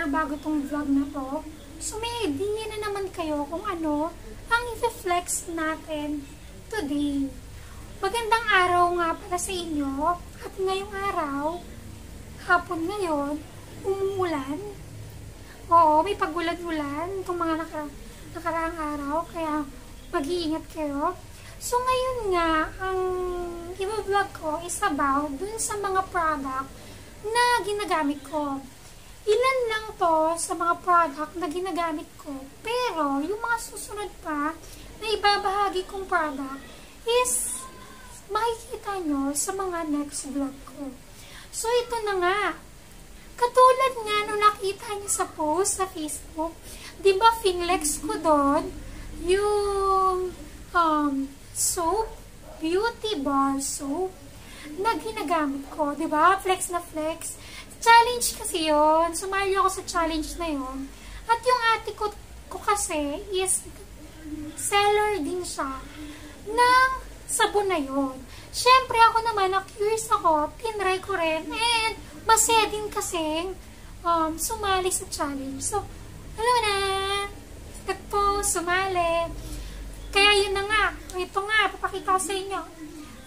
bago tong vlog na to. So may idea na naman kayo kung ano ang i-flex natin today. Magandang araw nga pala sa inyo. At ngayong araw, hapon ngayon, umuulan. Oo, may pagulan-ulan itong mga nakaraang araw. Kaya mag-iingat kayo. So ngayon nga, ang i-vlog ko is about dun sa mga product na ginagamit ko. Ilan lang to sa mga product na ginagamit ko. Pero, yung mga susunod pa na ibabahagi kong product is makikita nyo sa mga next vlog ko. So, ito na nga. Katulad nga nung nakita nyo sa post sa Facebook, diba finlex ko doon yung soap, beauty bar soap na ginagamit ko. Diba? Flex na flex. Challenge kasi yun. Sumali ako sa challenge na yun. At yung ate ko kasi is seller din siya ng sabon na yun. Syempre ako naman, na-curious ako, tinry ko rin, and masaya din kasing sumali sa challenge. So, alam na, nagpo, sumali. Kaya yun na nga. Ito nga, papakita ko sa inyo.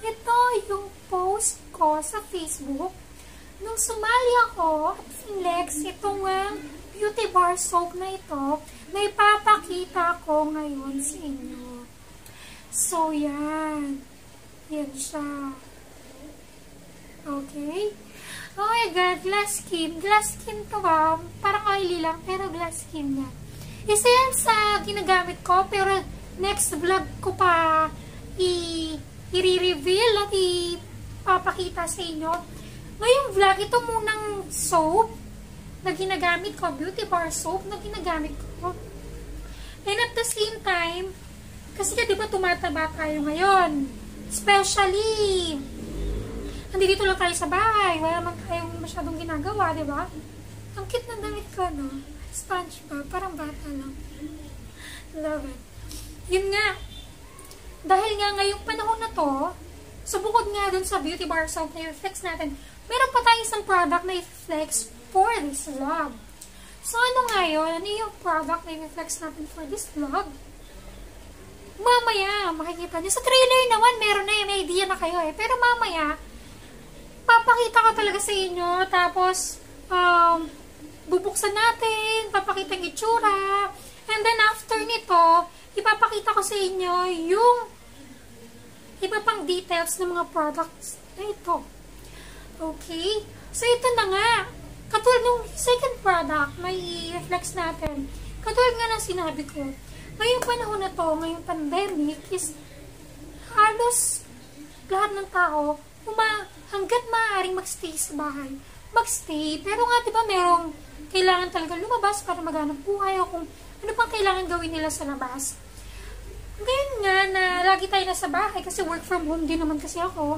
Ito yung post ko sa Facebook. Nung sumali ako at finlex itong beauty bar soap na ito, na ipapakita ko ngayon sa inyo. So, yan. Yan siya. Okay? Oh my God, glass skin. Glass skin to ba? Parang oily lang, pero glass skin yan. Isa yan sa ginagamit ko, pero next vlog ko pa i-reveal at ipapakita sa inyo. Ngayong vlog, ito munang soap na ginagamit ko, beauty bar soap na ginagamit ko. And at the same time, kasi di ba tumataba tayo ngayon? Especially, nandito lang tayo sa bahay, wala naman tayong masyadong ginagawa, di ba? Ang cute ng damit ko, no? SpongeBob, parang bata lang. Love it. Yun nga, dahil nga ngayong panahon na to, so bukod nga dun sa beauty bar soap na i-flex natin, meron pa tayong isang product na i-flex for this vlog. So ano nga yun? Ano yung product na i-flex natin for this vlog? Mamaya, makikita nyo. Sa trailer naman, meron na may idea na kayo eh. Pero mamaya, papakita ko talaga sa inyo, tapos, bubuksan natin, papakita yung itsura, and then after nito, ipapakita ko sa inyo yung iba pang details ng mga products na ito. Okay? So, ito na nga. Katulad ng second product na i-reflex natin. Katulad nga ng sinabi ko, ngayong panahon na to, ngayong pandemic, is halos lahat ng tao, hanggat maaaring magstay sa bahay, magstay. Pero nga, diba, merong kailangan talaga lumabas para maghanap buhay o kung ano pang kailangan gawin nila sa labas. Ngayon nga na lagi tayo nasa bahay kasi work from home din naman kasi ako.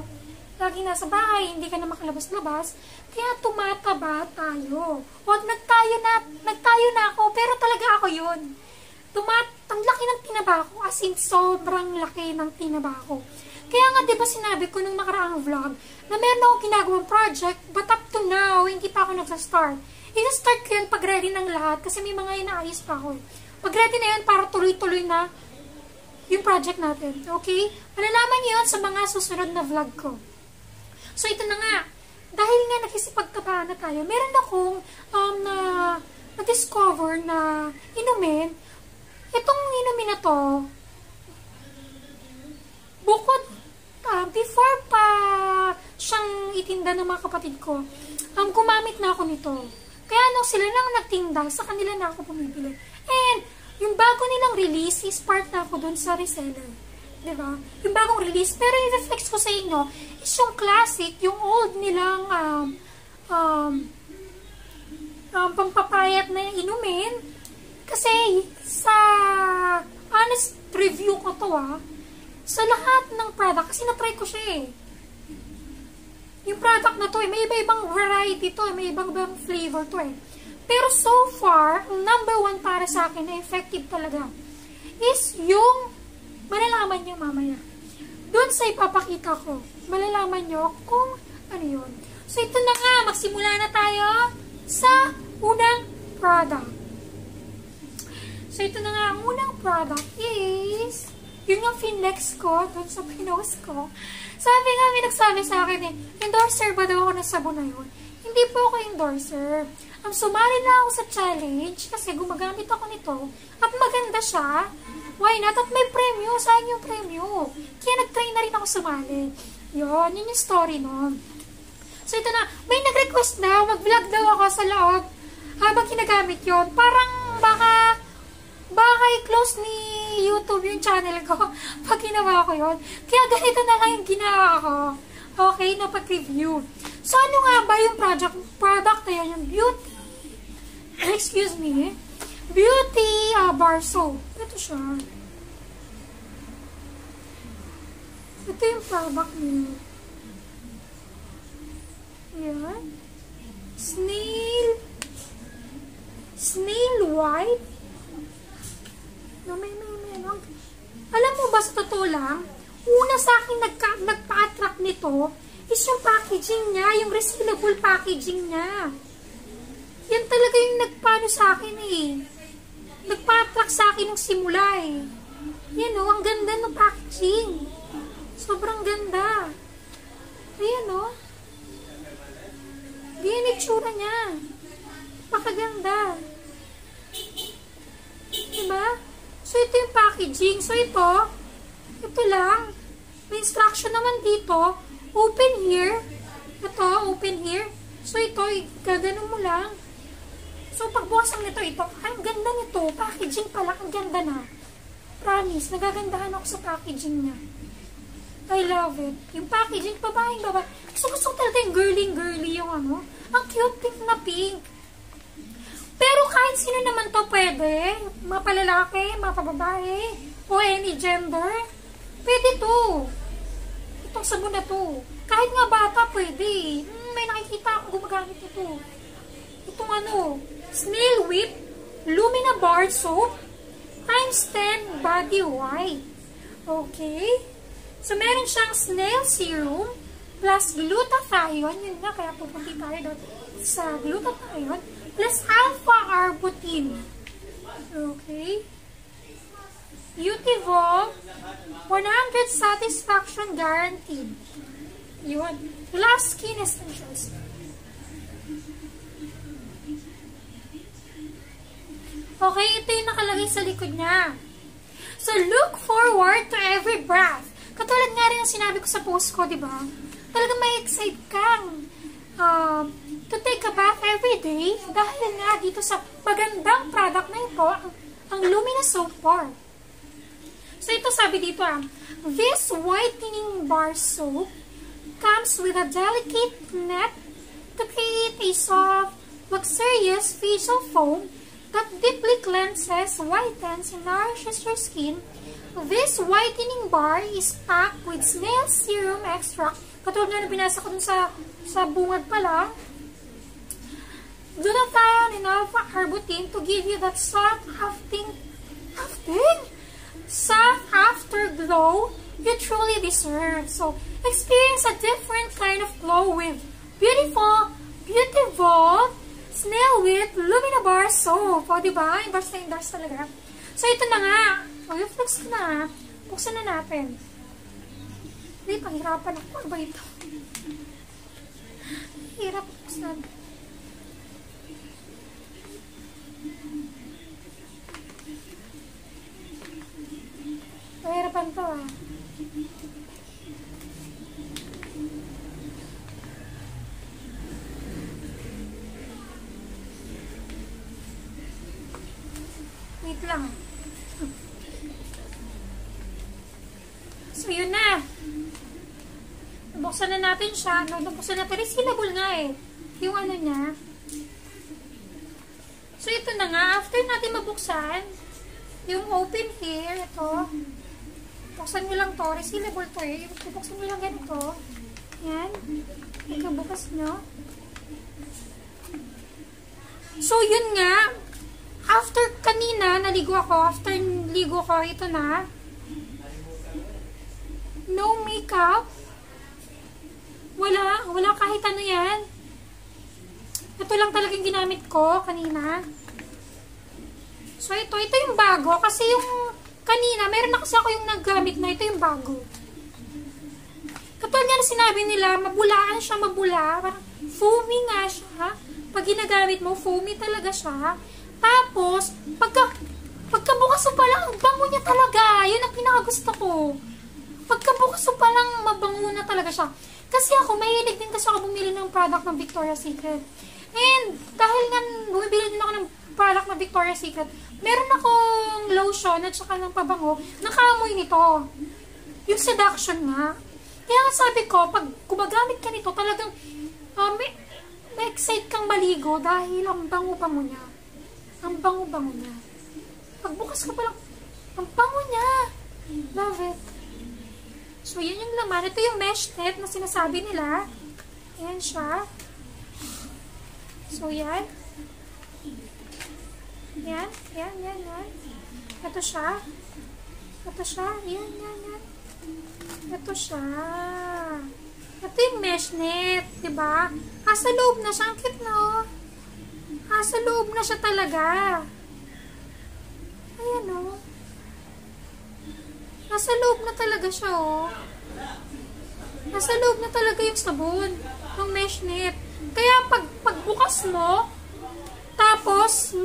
Lagi nasa bahay, hindi ka na makalabas-labas. Kaya tumataba tayo. Wag nagtayo na ako, pero talaga ako yun. Ang laki ng tinaba ko, as in sobrang laki ng tinaba ko. Kaya nga diba sinabi ko nung nakaraang vlog na meron akong ginagawang project, but up to now, hindi pa ako nagsa-start. I-start ko yun pag ready ng lahat kasi may mga inaayos pa ako. Pag ready na yun, para tuloy-tuloy na yung project natin. Okay? Malalaman niyo yun sa mga susunod na vlog ko. So, ito na nga. Dahil nga nakisipagtabahan na tayo, meron akong na-discover na inumin. Itong inumin na to, bukod, before pa siyang itinda ng mga kapatid ko, gumamit na ako nito. Kaya nung sila nang nagtinda, sa kanila na ako bumibili. And, yung bago nilang release is part na ako dun sa reseller. Diba? Yung bagong release. Pero i-reflex ko sa inyo is yung classic, yung old nilang pampapayat na inumin. Kasi, sa honest review ko to sa lahat ng product, kasi na-try ko siya eh. Yung product na to may iba-ibang variety to may ibang flavor to Pero so far, number one para sa akin na effective talaga is yung malalaman nyo mamaya. Doon sa ipapakita ko, malalaman nyo kung ano yun. So ito na nga, magsimula na tayo sa unang product. So ito na nga, ang unang product is yun yung Finlex ko, doon sa pinost ko. Sabi nga, may nagsabi sa akin endorser ba daw ako ng sabon na yun? Hindi po ako endorser. Sumali na ako sa challenge kasi gumagamit ako nito at maganda siya. Why not? At may premyo. Sayang yung premyo. Kaya nag-try na rin ako sumali. Yun yung story nun. So ito na, may nag-request daw, mag-vlog daw ako sa loob habang ginagamit yun. Parang baka i-close ni YouTube yung channel ko pag ginawa ko yun. Kaya ganito na lang yung ginawa ko. Okay, napag-review. So, ano nga ba yung product na yan? Yung beauty bar soap. Ito siya. Ito yung product niya. Yan. Snail white. No, may. Alam mo ba, sa totoo lang, una sa akin nagpa-attract nito is yung packaging niya, yung resealable packaging niya. Yan talaga yung nagpano sa akin Nagpa-attract sa akin ng simula Yan ang ganda ng packaging. Sobrang ganda. Ayan Yan yung itsura niya. Pakaganda. Diba? So, ito yung packaging. So, ito lang. May instruction naman dito. Open here. Ito, open here. So, ito, gaganon mo lang. So, pagbukas nito, ang ganda nito. Packaging pala, ang ganda na. Promise, nagagandahan ako sa packaging niya. I love it. Yung packaging, babaeng. Gusto ko talaga yung girly yung ang cute pink na pink. Kahit sino naman to pwede. Mga palalaki, mga pababae, o any gender. Pwede to. Itong sabon na to. Kahit nga bata, pwede. May nakikita akong gumagamit ito. Itong ano, Snail Whip Lumina Bar Soap times 10 Body White. Okay? So, meron siyang snail serum plus glutathione. Yun nga, kaya pupunti tayo doon sa glutathione plus alpha-arbutin. Okay? Utivol 100 satisfaction guaranteed. Yun. Last skin essentials. Okay, ito yung nakalagay sa likod niya. So, look forward to every breath. Katulad nga rin ang sinabi ko sa post ko, di ba? Talagang may excite kang to take a bath every day dahil nga dito sa magandang product na ito, ang Lumina Soap Bar. So, ito sabi dito, this whitening bar soap comes with a delicate net to create a soft, luxurious facial foam that deeply cleanses, whitens, and nourishes your skin. This whitening bar is packed with snail serum extract. Katulad nga na binasa ko dun sa bungad pala. Glutathione and alpha-arbutin to give you that soft afterglow you truly deserve. So, experience a different kind of glow with beautiful Snail Whip Lumina Bar Soap. O, diba? Endorse na endorse talaga. So, ito na nga. O, yung flex ko na. Buksan na natin. Hindi, pahirapan ako. Ano ba ito? Hirap buksan. Pahirapan to, Wait lang. So, yun na. Nabuksan na natin siya. Nabuksan natin. Resealable nga eh. Yung ano niya. So, ito na nga. After natin mabuksan, yung open here, ito. Buksan nyo lang to. Resealable to eh. Buksan nyo lang ganito. Yan. Ikabukas nyo. So, yun nga. After kanina, naligo ako. After ligo ko, ito na. No makeup. Wala kahit ano yan. Ito lang talagang ginamit ko kanina. So, ito yung bago. Kasi yung kanina, meron na kasi ako yung naggamit na. Ito yung bago. Katulad nga na sinabi nila, mabulaan siya, mabula. Parang foamy nga siya. Pag ginagamit mo, foamy talaga siya. Tapos, pagkabukas mo pa lang, ang bango niya talaga. Yun ang pinakagusto ko. Pagkabukas mo pa lang, mabango na talaga siya. Kasi ako, mahilig din kasi ako bumili ng product ng Victoria's Secret. And, dahil nga, bumibili din ako ng product ng Victoria's Secret, meron akong lotion at saka ng pabango, nakaamoy nito. Yung seduction nga. Kaya nga sabi ko, pag gumagamit ka nito, talagang, may excite kang maligo dahil ang bango-bango niya. Ang bango-bango niya. Pagbukas ka pa lang, ang bango niya. Love it. So, yun yung laman. Ito yung mesh net na sinasabi nila. Ayan siya. So, yan. Yan. Ito siya. Yan. Ito siya. Ito yung mesh net. Diba? Sa loob na siya. Ang cute, no? Sa loob na siya talaga. Ayan, o. Nasa loob na talaga siya, o. Nasa loob na talaga yung sabon ng mesh net. Kaya pagbukas mo, tapos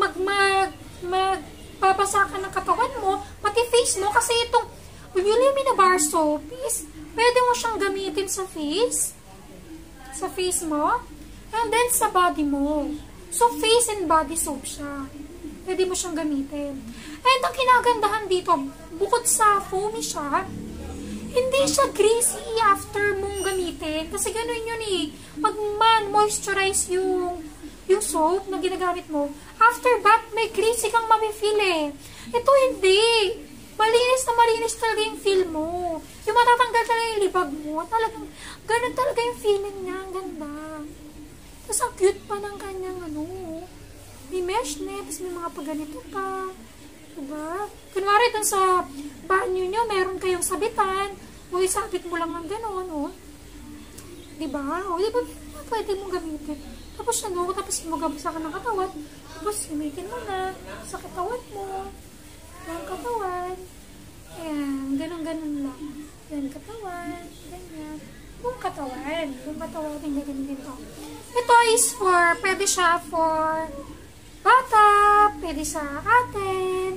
magbabasa ka ng katawan mo, pati face mo, kasi itong Lumina Bar Soap is, pwede mo siyang gamitin sa face mo, and then sa body mo. So, face and body soap siya. Pwede mo siyang gamitin. And ang kinagandahan dito, bukod sa foamy siya, hindi siya greasy after mong gamitin. Kasi ganun yun eh. Pag man-moisturize yung yung soap na ginagamit mo, after bath, may greasy kang mapifeel eh. Ito hindi. Malinis na malinis talaga yung feel mo. Yung matatanggal talaga yung libag mo. Talagang, ganun talaga yung feeling niya. Ang ganda. Tapos ang cute pa ng kanyang may mesh net, tapos may mga paganito pa. Diba? Kunwari dun sa banyo nyo, meron kayong sabitan. O isabit mo lang ng gano'n, Diba? O diba, pwede mong gamitin. Tapos tapos magabasa ka ng katawan. Tapos gamitin mo na sa katawan mo. Ang katawan. Ayan, ganun-ganun lang. Yan, katawan. Ganyan. Yung katawan. Yung katawan, tingnan din to. Ito is pwede siya for bata, pwede sa atin.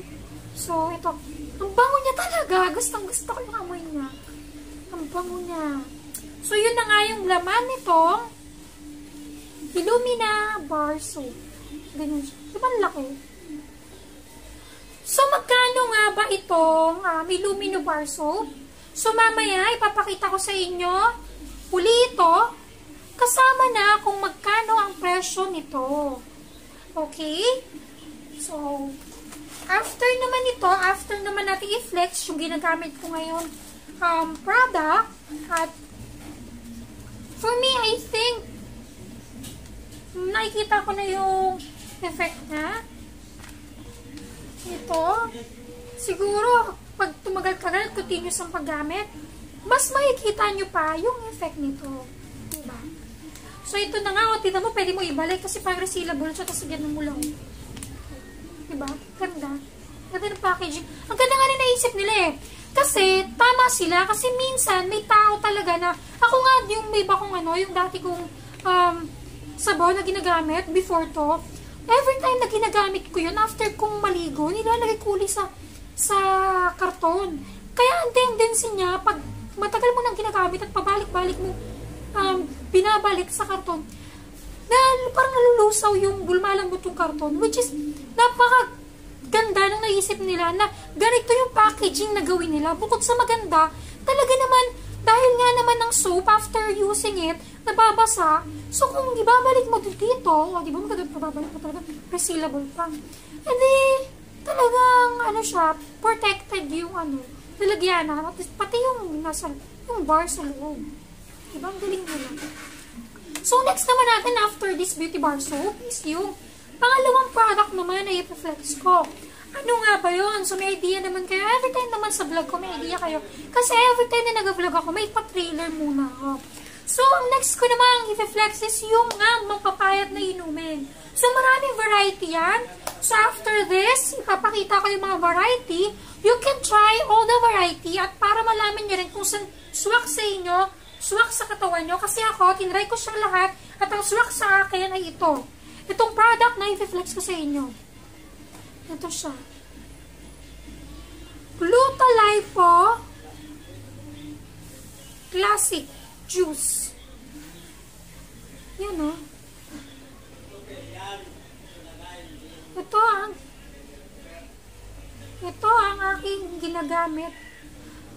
So, ito. Ang bango niya talaga. Gustong-gusto ko yung amoy niya. Ang bango niya. So, yun na nga yung laman nitong Illumina Bar Soap. Ganyan siya. Diba ang laki? So, magkano nga ba itong Illumina Bar Soap? So, mamaya, ipapakita ko sa inyo uli ito, kasama na kung magkano ang presyo nito. Okay? So, after naman natin i-flex yung ginagamit ko ngayon product, at for me, I think, nakikita ko na yung effect na. Ito, siguro, pag tumagal-tagal, continuous ang paggamit, mas makikita nyo pa yung effect nito. Diba? So, ito na nga, tignan mo, pwede mo ibalik kasi pang resealable siya, kasi ganun mo lang. Diba? Ganda. Ganda ng packaging. Ang ganda nga rin naisip nila eh. Kasi, tama sila, kasi minsan, may tao talaga na, ako nga, yung may iba kong yung dati kong sabon na ginagamit, before to, every time na ginagamit ko yun, after kong maligo, nilalagay ko ulit sa karton. Kaya ang tendency niya, pag matagal mo nang ginagamit at pabalik-balik mo, binabalik sa karton, na parang nalulusaw yung bulmalambot yung karton, which is napaka-ganda nang naisip nila na ganito yung packaging na gawin nila. Bukod sa maganda, talaga naman, dahil nga naman ng soap, after using it, nababasa, so kung ibabalik mo dito, di ba maganda pababalik mo talaga, resealable pa. And talagang, siya, protected yung lalagyanan, at pati yung bar sa loob. Diba? Ang galing nila. So, next naman natin, after this beauty bar soap, is yung pangalawang product naman na i-flex ko. Ano nga ba yun? So, may idea naman kayo. Every time naman sa vlog ko, may idea kayo. Kasi every time na nag-vlog ako, may pa-trailer muna ako. So, ang next ko naman i-flex is yung mapapayat na inumin. So, maraming variety yan. So, after this, ipapakita ko yung mga variety. You can try all the variety at para malaman nyo rin kung saan swak sa inyo, swak sa katawan nyo. Kasi ako, tinry ko siyang lahat at ang swak sa akin ay ito. Itong product na i-flex ko sa inyo. Ito siya. Glutalipo Classic Juice. Yan o. Ito ang aking ginagamit.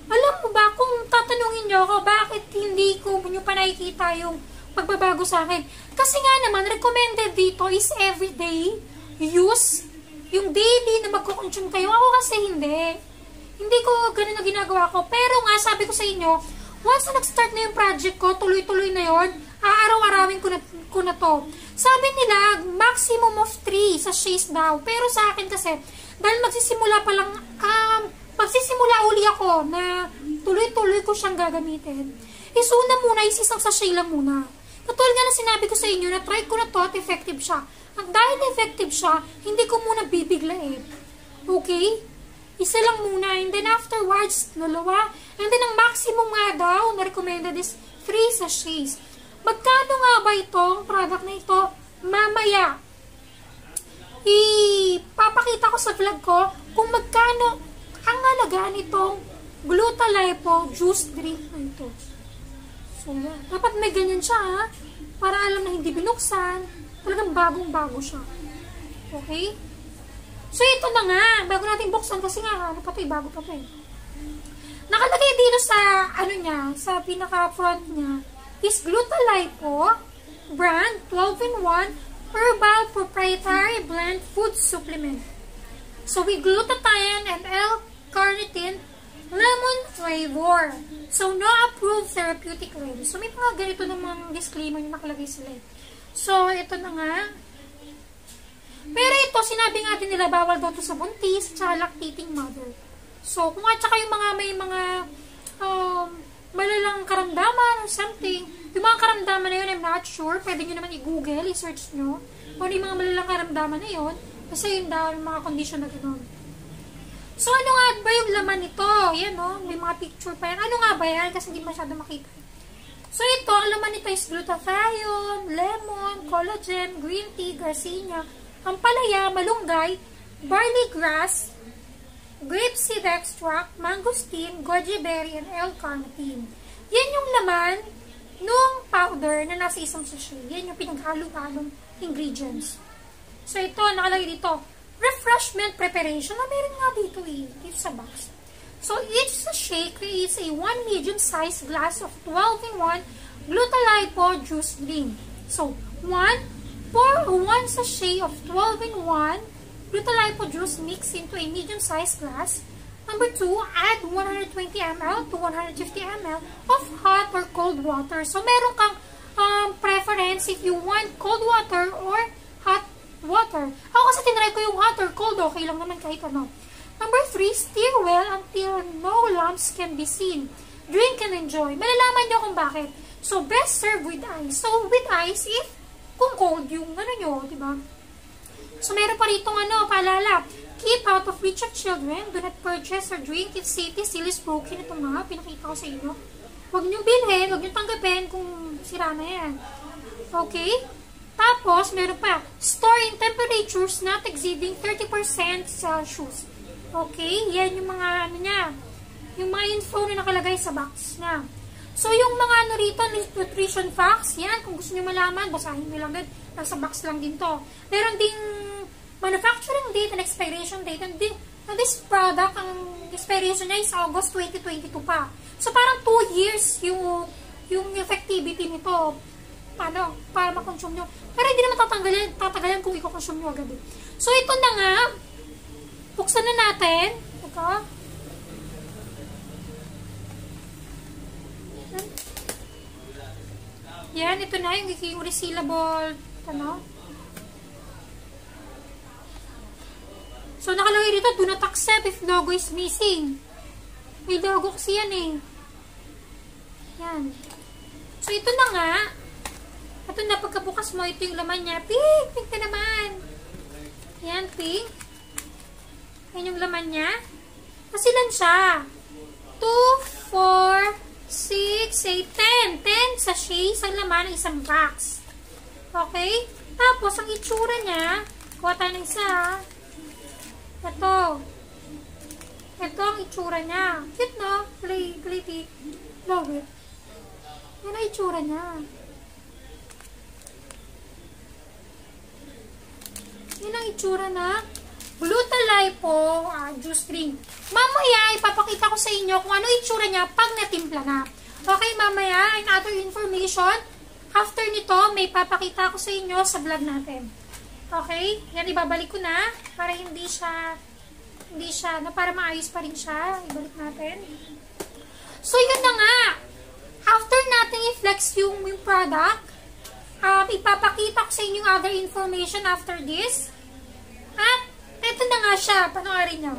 Alam mo ba, kung tatanungin nyo ako, bakit hindi ko nyo pa nakikita yung pagbabago sa akin? Kasi nga naman, recommended dito is everyday use. Yung daily na magkukonsume kayo. Ako kasi hindi. Hindi ko ganun na ginagawa ko. Pero nga, sabi ko sa inyo, once na nag-start na yung project ko, tuloy-tuloy na yon, aaraw-arawin ko na to. Sabi nila, maximum of 3 sa sachets daw. Pero sa akin kasi, dahil magsisimula pa lang, magsisimula uli ako na tuloy-tuloy ko siyang gagamitin. Isuna muna, isang sachet lang muna. Katulad nga na sinabi ko sa inyo, na try ko na to at effective siya. At dahil effective siya, hindi ko muna bibiglain. Okay? Isa lang muna, and then afterwards, dalawa. And then ang maximum nga daw na recommended is 3 sachets. Magkano nga ba itong product na ito? Mamaya, ipapakita ko sa vlog ko kung magkano ang halaga nitong Glutalipo Juice Drink na ito. So, dapat may ganyan siya, ha? Para alam na hindi binuksan. Talagang bagong-bago siya. Okay? So, ito na nga. Bago natin buksan kasi nga, bago pa ito eh. Nakalagay dito sa, sa pinaka-front niya, is Glutalipo brand 12-in-1 herbal proprietary blend food supplement. So with glutathione and L-carnitine, lemon flavor. So no approved therapeutic range. So may mga ganito namang disclaimer yung nakalagay sila. So ito na nga. Pero ito, sinabi nga din nila bawal daw to sa buntis at lactating mother. So kung at saka yung mga may mga malalang karamdaman or something, yung mga karamdaman na yun, I'm not sure. Pwede nyo naman i-google, i-search nyo. Kung yung mga malalang karamdaman na yun, kasi yun daw yung mga condition na gano'n. So, ano nga ba yung laman nito? Yan, no? May mga picture pa yan. Ano nga ba yan? Kasi hindi masyado makita. So, ito, ang laman nito is glutathione, lemon, collagen, green tea, garcinia, ampalaya, malunggay, barley grass, grapeseed extract, mangosteen, goji berry, and L-carnitine. Yan yung laman nung powder na nasa isang sachet. Yan yung pinaghalo-halong ingredients. So, ito, nakalagay dito. Refreshment preparation. Meron nga dito dito sa box. So, each sachet creates a 1 medium-sized glass of 12-in-1 Glutalipo juice drink. So, pour 1 sachet of 12-in-1 Glutalipo juice mix into a medium-sized glass. Number 2, add 120 ml to 150 ml of hot or cold water. So, meron kang preference if you want cold water or hot water. Ako kasi tinry ko yung hot or cold, okay lang naman kahit ano. Number 3, stir well until no lumps can be seen. Drink and enjoy. Malalaman nyo kung bakit. So, best serve with ice. So, with ice, if kung cold yung ano nyo, diba? So, meron pa rito paalala. Keep out of reach of children. Do not purchase or drink if safety seal is broken. Ito mga, pinakita ko sa inyo. Huwag nyo bilhin, huwag nyo tanggapin kung sira na yan. Okay? Tapos, meron pa, store in temperatures not exceeding 30% Celsius. Okay? Yan yung mga, yung mga info na nakalagay sa box na. So, yung mga rito, nutrition facts, yan, kung gusto nyo malaman, basahin nyo lang din. Nasa box lang din to. Meron ding manufacturing date and expiration date. And this product, ang expiration niya is August 2022 pa. So, parang 2 years yung effectivity nito. Paano? Para makonsume nyo. Pero hindi naman tatagalan kung i-consume nyo agad. So, ito na nga. Buksan na natin. Ito. Yan, ito na yung resealable. So, nakalagay dito, do not accept if logo is missing. May logo kasi yan Yan. So, ito na nga. Ito na, pagkabukas mo, ito yung laman niya. Pink! Pink na naman. Yan, pink. Yan yung laman niya. Kasi lang siya. 2, 4, 6, 8, 10. 10 sachets ang laman ng isang box. Okay? Tapos, ang itsura niya, kuha tayo ng isa. Ito. Ito ang itsura niya. Cute, no? Pretty. Love it. Yan ang itsura niya. Yan ang itsura na Glutalipo juice drink. Mamaya, ipapakita ko sa inyo kung ano itsura niya pag natimpla na. Okay, mamaya, and other information, after nito, may papakita ko sa inyo sa vlog natin. Okay? Yan, ibabalik ko na para hindi siya, para maayos pa rin siya. Ibalik natin. So, yun na nga. After natin i-flex yung product, ipapakita ko sa inyo yung other information after this. At, ito na nga siya. Panoorin nyo.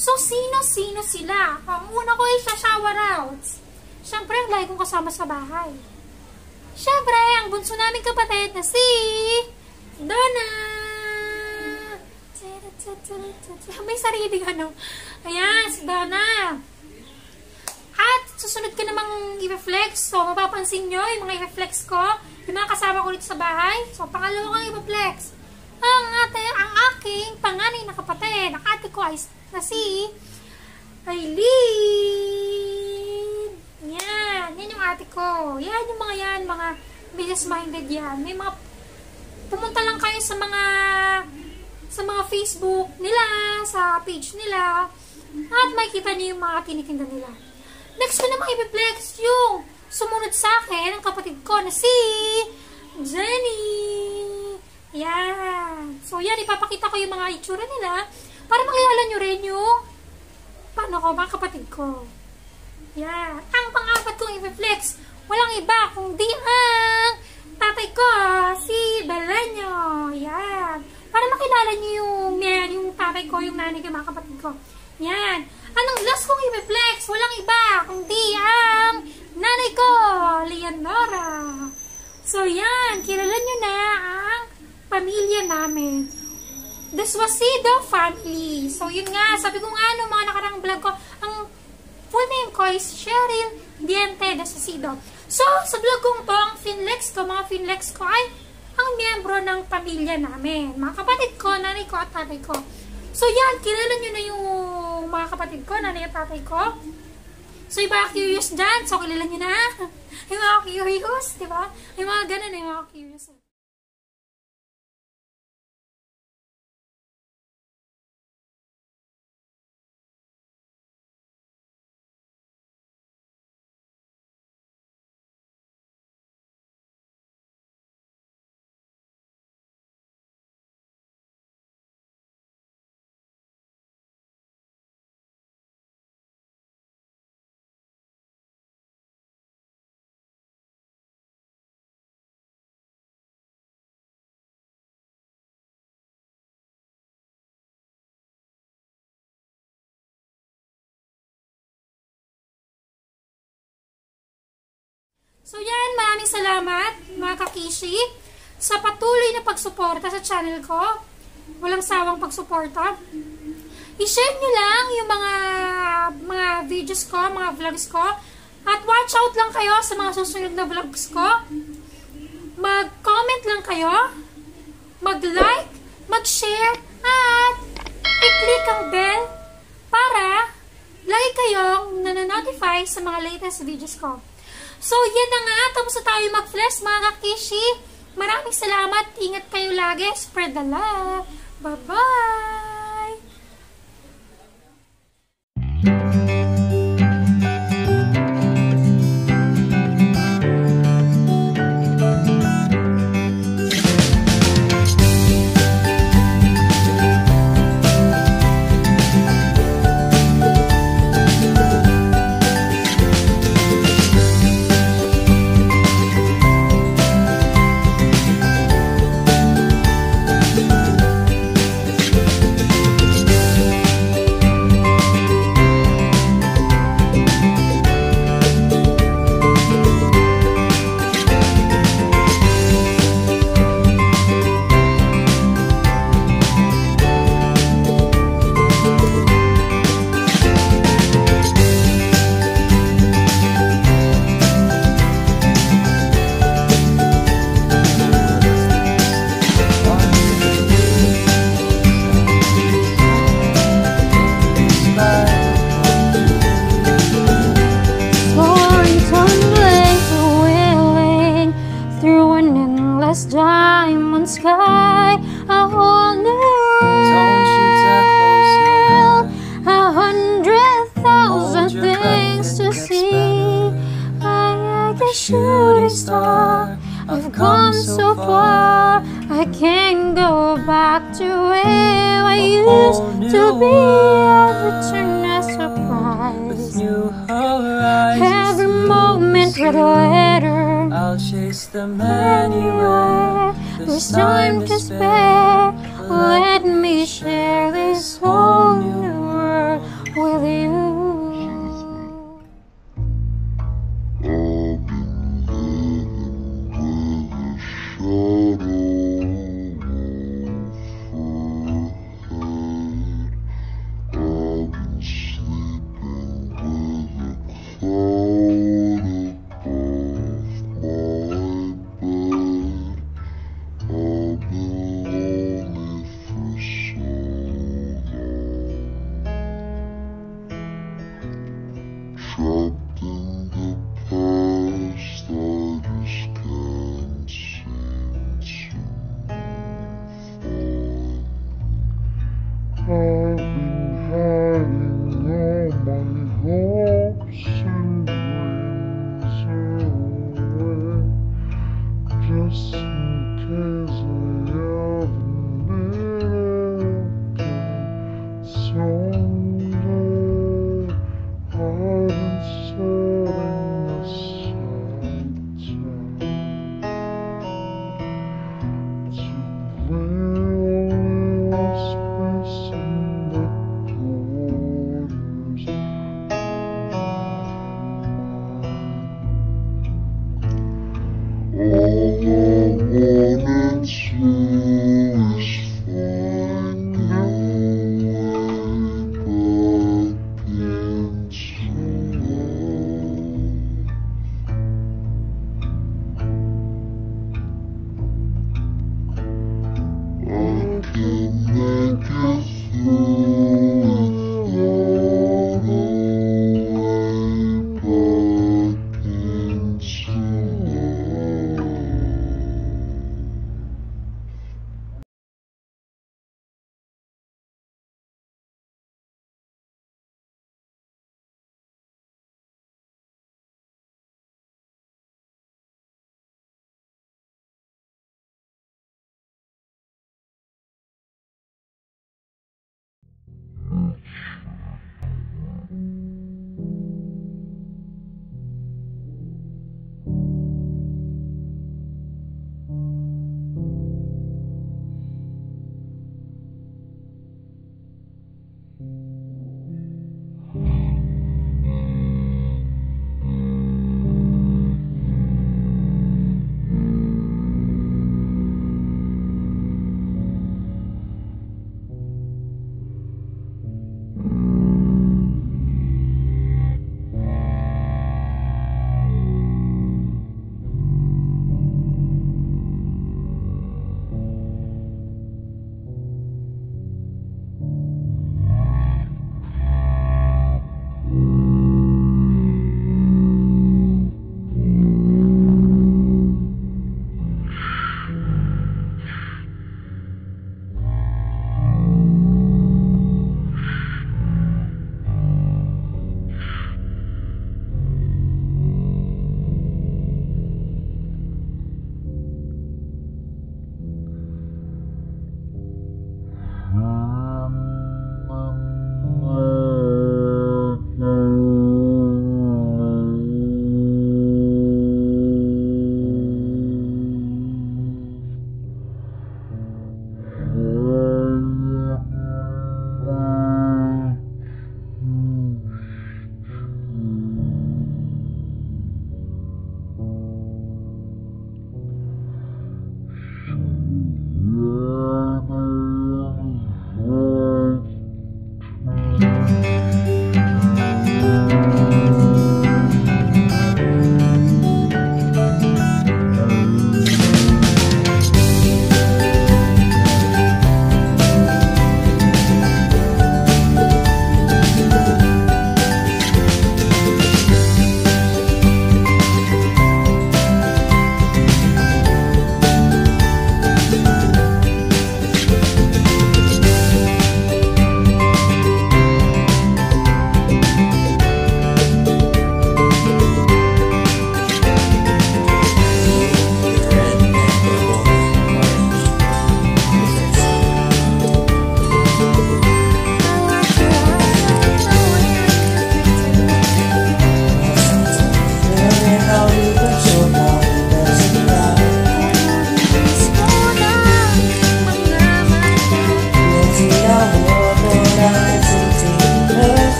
So, sino-sino sila? Ang una ko ay shoutouts. Siyempre, ang lagi kong kasama sa bahay. Siyempre, ang bunso namin kapatid na si Donna. May sariling ano. Ayan, si Donna. At susunod ko namang i-reflex. So, mapapansin nyo yung mga i-reflex ko. Yung mga kasama ko dito sa bahay. So, pangalawa kong i-reflex. Ang aking panganay na kapatid. Ang ate ko ay na si Aileen. Yan. Yan yung ate ko. Yan yung mga business-minded yan. May mga pumunta lang kayo sa mga Facebook nila, sa page nila, at makikita niyo yung mga tinitinda nila. Next ko namang i-flex yung sumunod sa akin, ang kapatid ko na si Jenny. Yan. So, yan. Ipapakita ko yung mga itsura nila para makilala nyo rin yung mga kapatid ko. Yan. Ang pang-apat kong i-flex, walang iba kundi ang tatay ko, si Belenyo. Yan. Para makilala nyo yung tatay ko, yung nanay ko, mga kapatid ko. Yan. Anong last kong i-flex? Walang iba kundi ang nanay ko, Leonora. So, yan. Kilala nyo na ang pamilya namin. Deswasido family. So, yun nga. Sabi ko nga mga nakarang vlog ko, ang full name ko is Cheryl Diente Deswasido. So, sa vlog kong to, ang mga finlex ko ay ang miyembro ng pamilya namin. Mga kapatid ko, nanay ko at tatay ko. So, yan. Kilala nyo na yung mga kapatid ko, nanay at tatay ko. So, yung mga curious dyan. So, kilala nyo na. Yung mga curious, diba? Yung mga ganun, yung mga curious. So yan, maraming salamat mga kakishi sa patuloy na pagsuporta sa channel ko. Walang sawang pagsuporta. I-share nyo lang yung mga videos ko, mga vlogs ko. At watch out lang kayo sa mga susunod na vlogs ko. Mag-comment lang kayo. Mag-like, mag-share, at i-click ang bell para lagi kayong nanonotify sa mga latest videos ko. So, yan na nga. Tapos na tayo mag-flex, mga kakishi. Maraming salamat. Ingat kayo lagi. Spread the love. Bye-bye! and go back to where I used to be. Every turn a surprise, new horizons. every moment with letter. I'll chase them anywhere. There's time to spare. Let me share this whole new world with you. Trapped in the past, I just can't seem to move on. I've been hiding all my hopes and dreams away, just in case I ever need it again. Someday I've been setting aside time to bring a little space in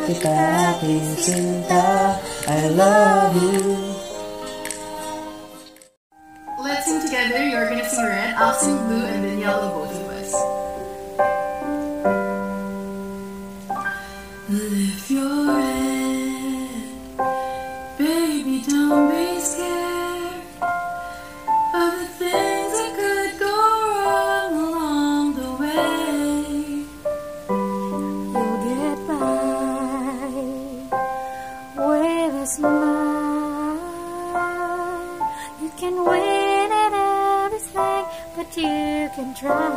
kita aking sinta. I love you. Let's sing together. You're gonna sing red, I'll sing blue, and then yellow, both of us. Lift your head, baby, don't be scared of the things that could go wrong along the way. You'll get by with a smile. You can win at everything, but you can try.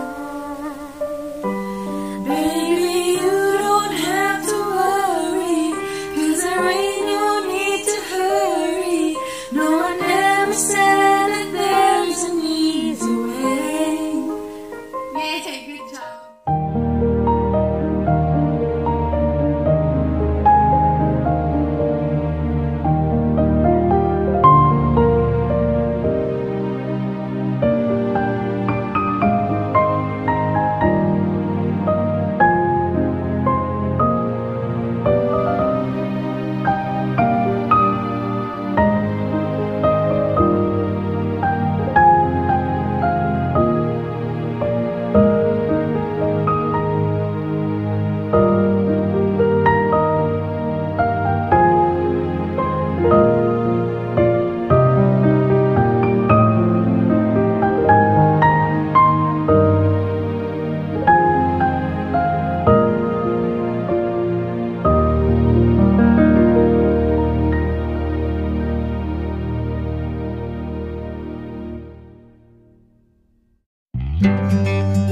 Baby, you don't have to worry, 'cause there ain't no need to hurry. No one ever said that there's an easy way. Yay, good job. Thank